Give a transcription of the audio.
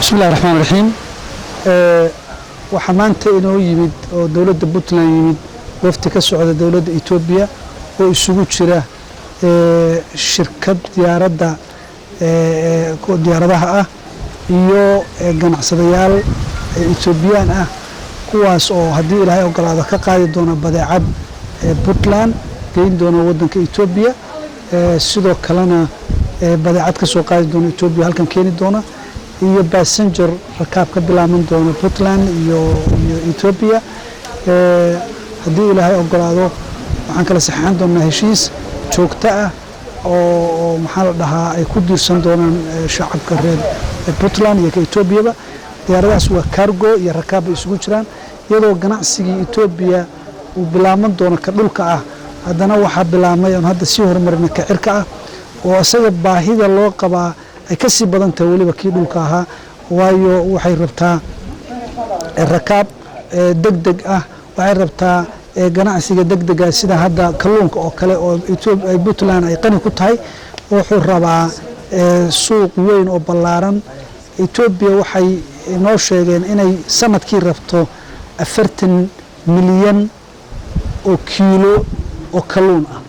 بسم الله الرحمن الرحيم وحمانت إنه يمد دولة بوتلاند يمد وفتك السعودية دولة إثيوبيا ويسوق شراء شركة دياردها iyo ganacsadayaal Ethiopian ah kuwaas oo hadii Ilaahay ogolaado ka qaadi doona badeecad Puntland geyn doona wadanka Ethiopia sidoo kalena badeecad ka soo qaadi doona Ethiopia halkan keeni doona iyo passenger rakaab ka bilaaban doona Puntland iyo Ethiopia hadii Ilaahay ogolaado waxaan kala saxaan doonaa heshiis joogto ah oo maxaa la dhahaa ay ku diirsan doonaan shacabka reer Puntland iyo Ethiopia diyaaradaas waa cargo iyo rakaab isugu jiraan iyadoo ganacsiga Ethiopia uu bilaaban doono ka dhulka ah hadana waxa bilaamay in hadda si horumarin ka cirka ah oo asaga baahida loo qabaa ay ka sii badan tahay waliba kii dhulka ahaa waayo waxay rabtaa rakaab degdeg ah waxay rabtaa ganacsiga degdega sida hadda kalluunka oo kale oo Ethiopia ay Puntland ay qani ku tahay wuxuu rabaa suuq weyn oo ballaaran Ethiopia waxay inoo sheegeen inay sanadkii rabto 40 milyan oo kiilo oo kalluun ah